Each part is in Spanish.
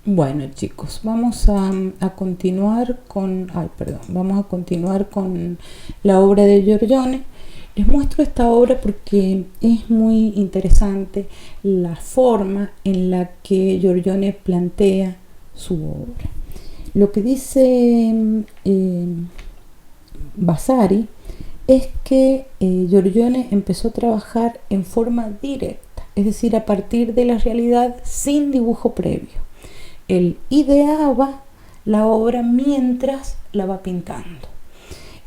Bueno, chicos, vamos a continuar con, vamos a continuar con la obra de Giorgione. Les muestro esta obra porque es muy interesante la forma en la que Giorgione plantea su obra. Lo que dice Vasari es que Giorgione empezó a trabajar en forma directa, es decir, a partir de la realidad sin dibujo previo. Él ideaba la obra mientras la va pintando.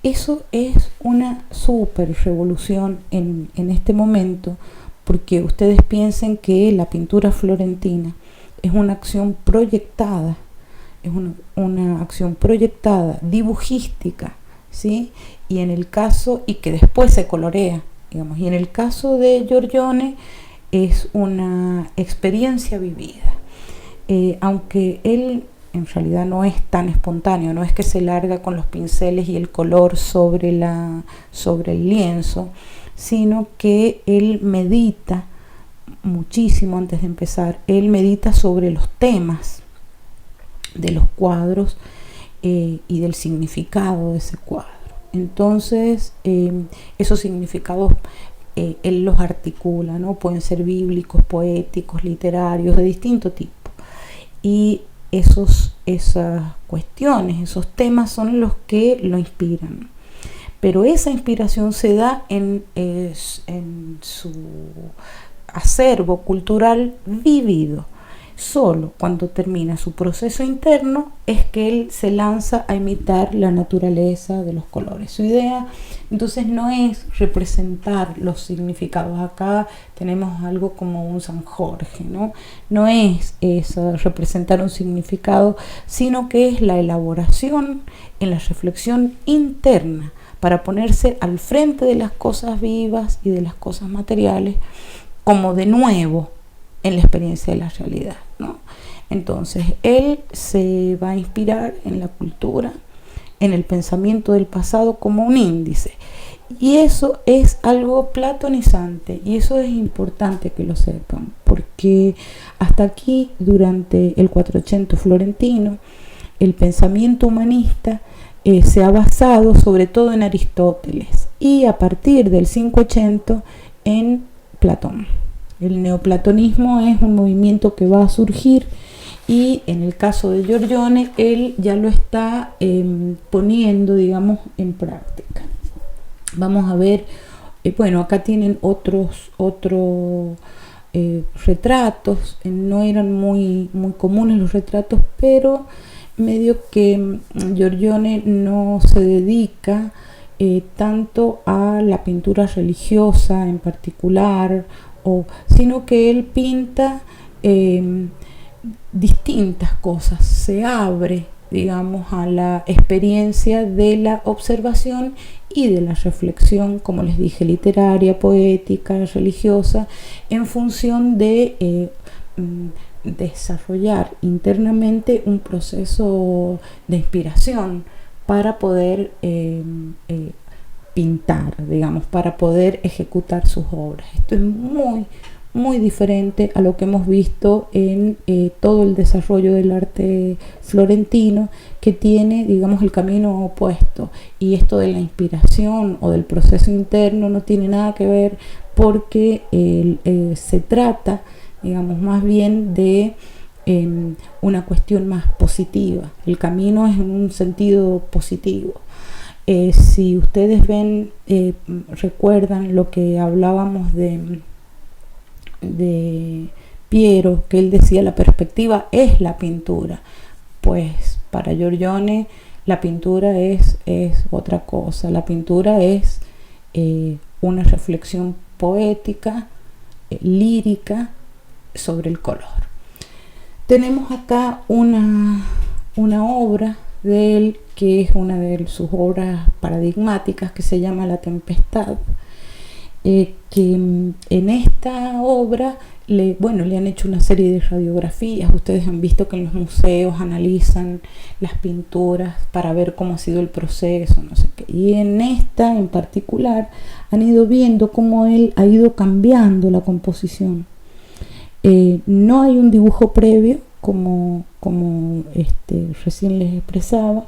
Eso es una super revolución en este momento, porque ustedes piensen que la pintura florentina es una acción proyectada, es una acción proyectada, dibujística, ¿sí? Y en el caso, y que después se colorea, digamos, y en el caso de Giorgione es una experiencia vivida. Aunque él en realidad no es tan espontáneo, no es que se larga con los pinceles y el color sobre el lienzo, sino que él medita muchísimo antes de empezar. Él medita sobre los temas de los cuadros y del significado de ese cuadro. Entonces, esos significados él los articula, ¿no? Pueden ser bíblicos, poéticos, literarios, de distinto tipo. Y esas cuestiones, esos temas son los que lo inspiran. Pero esa inspiración se da en su acervo cultural vivido. Solo cuando termina su proceso interno es que él se lanza a imitar la naturaleza de los colores. Su idea entonces no es representar los significados. Acá tenemos algo como un San Jorge, ¿no? No es eso, representar un significado, sino que es la elaboración en la reflexión interna para ponerse al frente de las cosas vivas y de las cosas materiales como de nuevo en la experiencia de la realidad, ¿no? Entonces él se va a inspirar en la cultura, en el pensamiento del pasado como un índice, y eso es algo platonizante, y eso es importante que lo sepan, porque hasta aquí, durante el 480 florentino, el pensamiento humanista se ha basado sobre todo en Aristóteles y a partir del 580 en Platón. El neoplatonismo es un movimiento que va a surgir y en el caso de Giorgione él ya lo está poniendo, digamos, en práctica. Vamos a ver, bueno, acá tienen otros retratos, no eran muy comunes los retratos, pero medio que Giorgione no se dedica tanto a la pintura religiosa en particular, sino que él pinta distintas cosas, se abre, digamos, a la experiencia de la observación y de la reflexión, como les dije, literaria, poética, religiosa, en función de desarrollar internamente un proceso de inspiración para poder pintar, digamos, para poder ejecutar sus obras. Esto es muy diferente a lo que hemos visto en todo el desarrollo del arte florentino, que tiene, digamos, el camino opuesto, y esto de la inspiración o del proceso interno no tiene nada que ver, porque se trata, digamos, más bien de una cuestión más positiva. El camino es en un sentido positivo. Si ustedes ven, recuerdan lo que hablábamos de Piero, que él decía la perspectiva es la pintura. Pues para Giorgione la pintura es otra cosa. La pintura es una reflexión poética, lírica sobre el color. Tenemos acá una obra de él que es una de sus obras paradigmáticas, que se llama La Tempestad, que en esta obra le han hecho una serie de radiografías. Ustedes han visto que en los museos analizan las pinturas para ver cómo ha sido el proceso, no sé qué. Y en esta en particular han ido viendo cómo él ha ido cambiando la composición. No hay un dibujo previo, como recién les expresaba,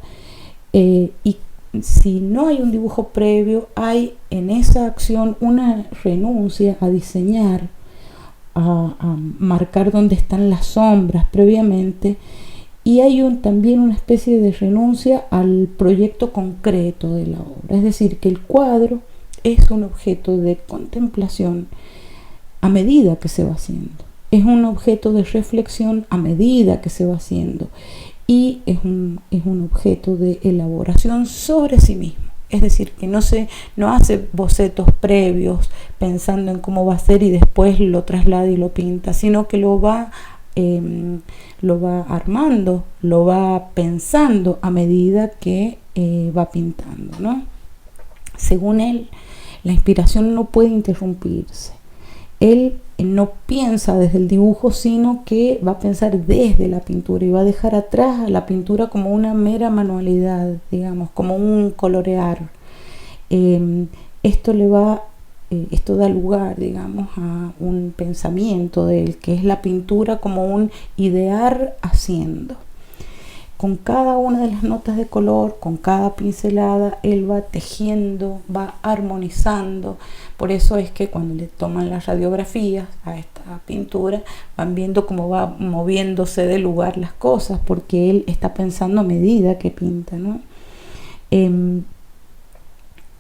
y si no hay un dibujo previo, hay en esa acción una renuncia a diseñar, a marcar dónde están las sombras previamente, y hay también una especie de renuncia al proyecto concreto de la obra. Es decir, que el cuadro es un objeto de contemplación a medida que se va haciendo, es un objeto de reflexión a medida que se va haciendo, y es un objeto de elaboración sobre sí mismo. Es decir, que no hace bocetos previos pensando en cómo va a ser y después lo traslada y lo pinta, sino que lo va armando, lo va pensando a medida que va pintando, ¿no? Según él, la inspiración no puede interrumpirse. Él no piensa desde el dibujo, sino que va a pensar desde la pintura y va a dejar atrás a la pintura como una mera manualidad, digamos, como un colorear. Esto da lugar, digamos, a un pensamiento de él, que es la pintura como un idear haciendo. Con cada una de las notas de color, con cada pincelada, él va tejiendo, va armonizando. Por eso es que cuando le toman las radiografías a esta pintura, van viendo cómo va moviéndose de lugar las cosas, porque él está pensando a medida que pinta, ¿no?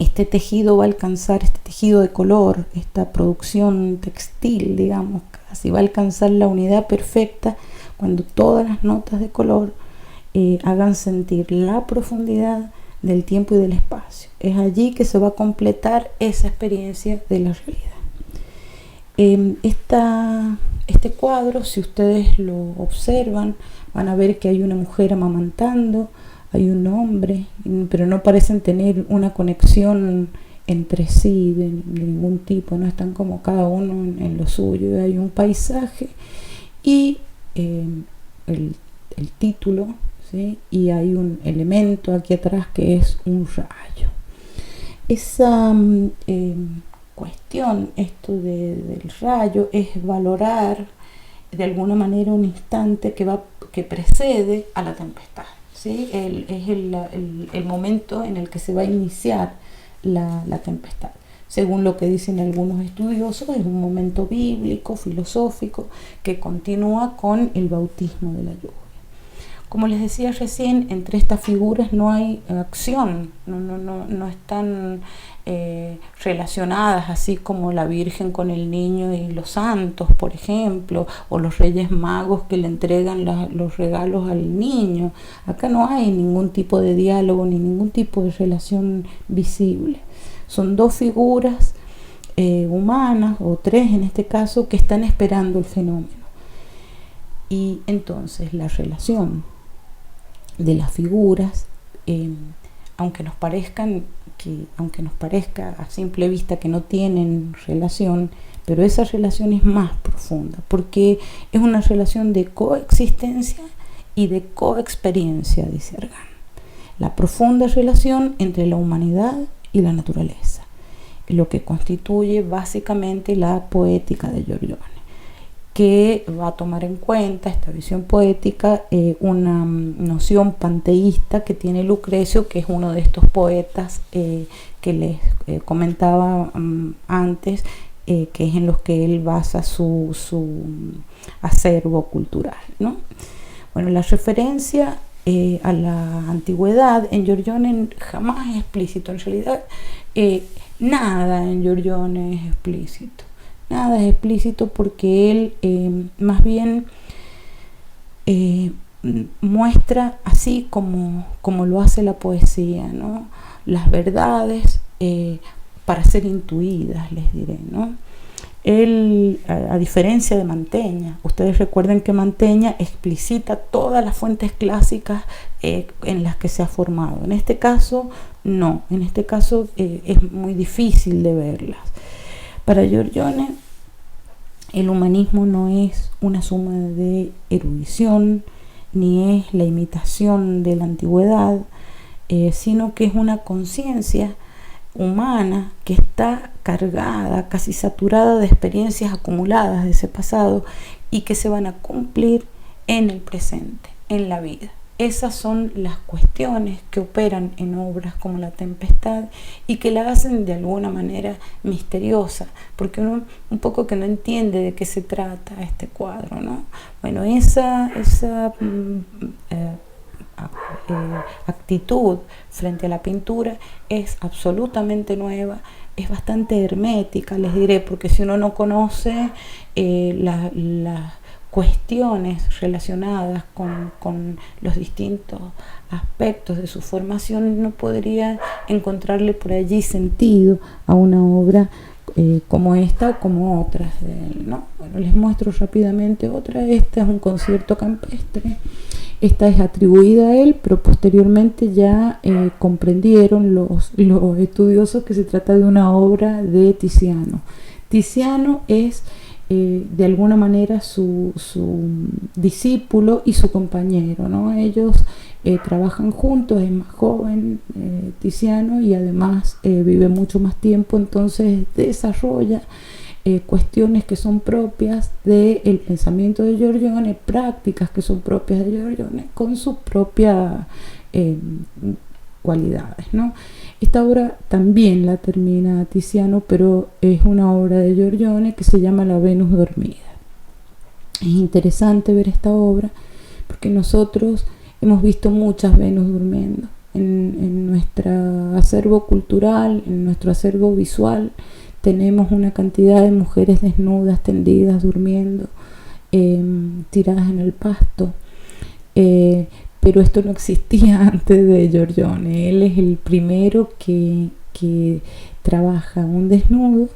Este tejido va a alcanzar, este tejido de color, esta producción textil, digamos, casi va a alcanzar la unidad perfecta cuando todas las notas de color hagan sentir la profundidad del tiempo y del espacio. Es allí que se va a completar esa experiencia de la realidad. Este cuadro, si ustedes lo observan, van a ver que hay una mujer amamantando, hay un hombre, pero no parecen tener una conexión entre sí de ningún tipo, no están como cada uno en lo suyo. Hay un paisaje y el título, ¿sí? Y hay un elemento aquí atrás que es un rayo. Esa cuestión, esto del rayo, es valorar de alguna manera un instante que precede a la tempestad, ¿sí? Es el momento en el que se va a iniciar la tempestad. Según lo que dicen algunos estudiosos, es un momento bíblico, filosófico, que continúa con el bautismo de la lluvia. Como les decía recién, entre estas figuras no hay acción, no están relacionadas, así como la Virgen con el niño y los santos, por ejemplo, o los Reyes Magos que le entregan los regalos al niño. Acá no hay ningún tipo de diálogo ni ningún tipo de relación visible. Son dos figuras humanas, o tres en este caso, que están esperando el fenómeno. Y entonces la relación de las figuras, aunque nos parezca a simple vista que no tienen relación, pero esa relación es más profunda, porque es una relación de coexistencia y de coexperiencia, dice Argan. La profunda relación entre la humanidad y la naturaleza, lo que constituye básicamente la poética de Giorgione, que va a tomar en cuenta esta visión poética una noción panteísta que tiene Lucrecio, que es uno de estos poetas que les comentaba antes, que es en los que él basa su acervo cultural, ¿no? Bueno, la referencia a la antigüedad en Giorgione jamás es explícito. En realidad, nada en Giorgione es explícito. Nada es explícito, porque él más bien muestra, así como lo hace la poesía, ¿no?, las verdades para ser intuidas, les diré, ¿no? Él, a diferencia de Mantegna, ustedes recuerden que Mantegna explicita todas las fuentes clásicas en las que se ha formado. En este caso, no. En este caso es muy difícil de verlas. Para Giorgione, el humanismo no es una suma de erudición, ni es la imitación de la antigüedad, sino que es una conciencia humana que está cargada, casi saturada de experiencias acumuladas de ese pasado y que se van a cumplir en el presente, en la vida. Esas son las cuestiones que operan en obras como La Tempestad y que la hacen de alguna manera misteriosa, porque uno un poco que no entiende de qué se trata este cuadro, ¿no? Bueno, esa actitud frente a la pintura es absolutamente nueva, es bastante hermética, les diré, porque si uno no conoce las cuestiones relacionadas con los distintos aspectos de su formación, no podría encontrarle por allí sentido a una obra como esta o como otras de él, ¿no? Bueno, les muestro rápidamente otra. Esta es un concierto campestre. Esta es atribuida a él, pero posteriormente ya comprendieron los estudiosos que se trata de una obra de Tiziano. Tiziano es de alguna manera su discípulo y su compañero, ¿no? Ellos trabajan juntos, es más joven Tiziano y además vive mucho más tiempo, entonces desarrolla cuestiones que son propias del pensamiento de Giorgione, prácticas que son propias de Giorgione, con sus propias cualidades, ¿no? Esta obra también la termina Tiziano, pero es una obra de Giorgione que se llama La Venus dormida. Es interesante ver esta obra porque nosotros hemos visto muchas Venus durmiendo en nuestro acervo cultural, en nuestro acervo visual. Tenemos una cantidad de mujeres desnudas, tendidas, durmiendo, tiradas en el pasto. Pero esto no existía antes de Giorgione. Él es el primero que trabaja un desnudo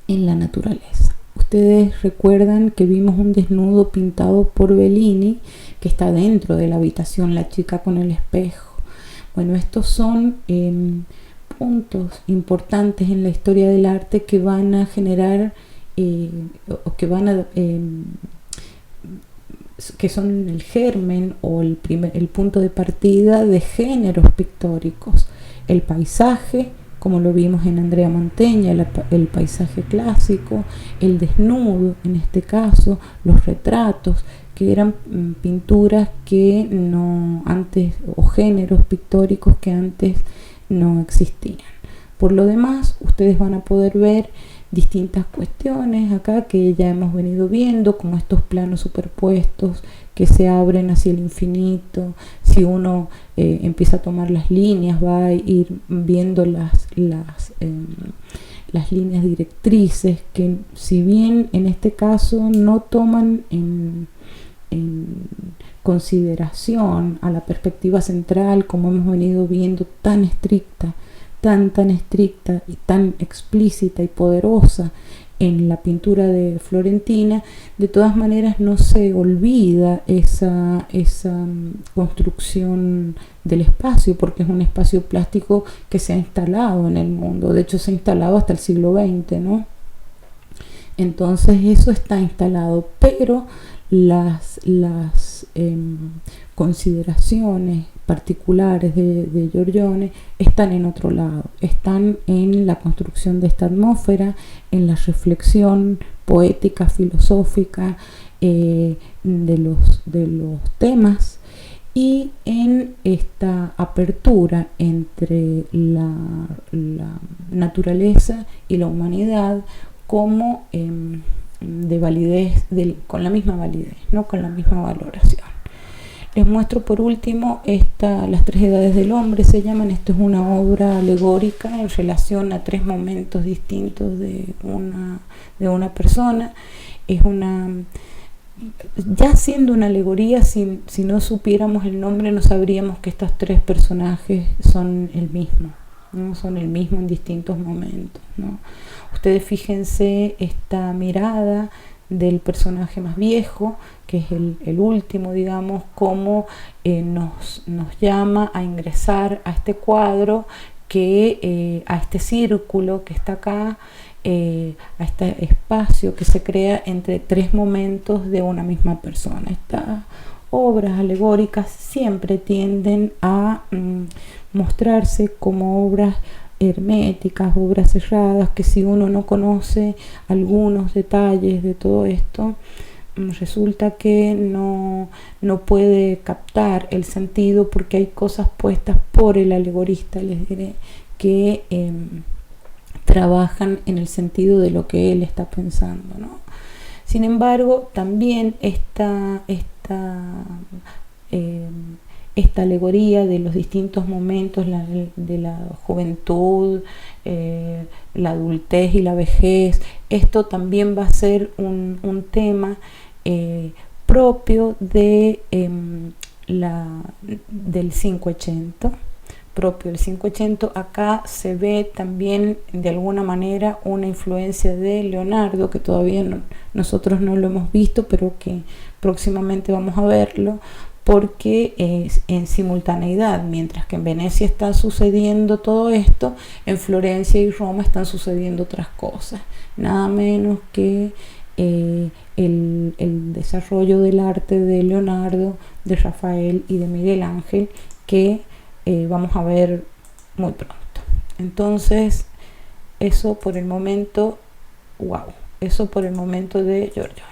en la naturaleza. Ustedes recuerdan que vimos un desnudo pintado por Bellini que está dentro de la habitación, la chica con el espejo. Bueno, estos son puntos importantes en la historia del arte que van a generar que son el germen o el punto de partida de géneros pictóricos. El paisaje, como lo vimos en Andrea Mantegna, el paisaje clásico, el desnudo en este caso, los retratos, que eran pinturas que no antes, o géneros pictóricos que antes no existían. Por lo demás, ustedes van a poder ver distintas cuestiones acá que ya hemos venido viendo, como estos planos superpuestos que se abren hacia el infinito. Si uno empieza a tomar las líneas, va a ir viendo las líneas directrices que, si bien en este caso no toman en consideración a la perspectiva central, como hemos venido viendo, tan estricta y tan explícita y poderosa en la pintura de Florentina, de todas maneras no se olvida esa construcción del espacio, porque es un espacio plástico que se ha instalado en el mundo. De hecho, se ha instalado hasta el siglo XX, ¿no? Entonces eso está instalado, pero las consideraciones particulares de Giorgione están en otro lado, están en la construcción de esta atmósfera, en la reflexión poética, filosófica de los temas, y en esta apertura entre la naturaleza y la humanidad como de validez, con la misma validez, ¿no? Con la misma valoración. Les muestro por último Las tres edades del hombre, se llaman. Esto es una obra alegórica en relación a tres momentos distintos de una persona. Es ya siendo una alegoría, si no supiéramos el nombre, no sabríamos que estos tres personajes son el mismo, ¿no? Son el mismo en distintos momentos, ¿no? Ustedes fíjense esta mirada del personaje más viejo, que es el último, digamos, cómo nos llama a ingresar a este cuadro, a este círculo que está acá, a este espacio que se crea entre tres momentos de una misma persona. Estas obras alegóricas siempre tienden a mostrarse como obras herméticas, obras cerradas, que si uno no conoce algunos detalles de todo esto, resulta que no puede captar el sentido porque hay cosas puestas por el alegorista, les diré, que trabajan en el sentido de lo que él está pensando, ¿no? Sin embargo, también esta alegoría de los distintos momentos de la juventud, la adultez y la vejez, esto también va a ser un tema propio de, del 580. Propio del 580. Acá se ve también de alguna manera una influencia de Leonardo, que todavía nosotros no lo hemos visto, pero que próximamente vamos a verlo, porque en simultaneidad, mientras que en Venecia está sucediendo todo esto, en Florencia y Roma están sucediendo otras cosas, nada menos que el desarrollo del arte de Leonardo, de Rafael y de Miguel Ángel, que vamos a ver muy pronto. Entonces, eso por el momento, wow, eso por el momento de Giorgio.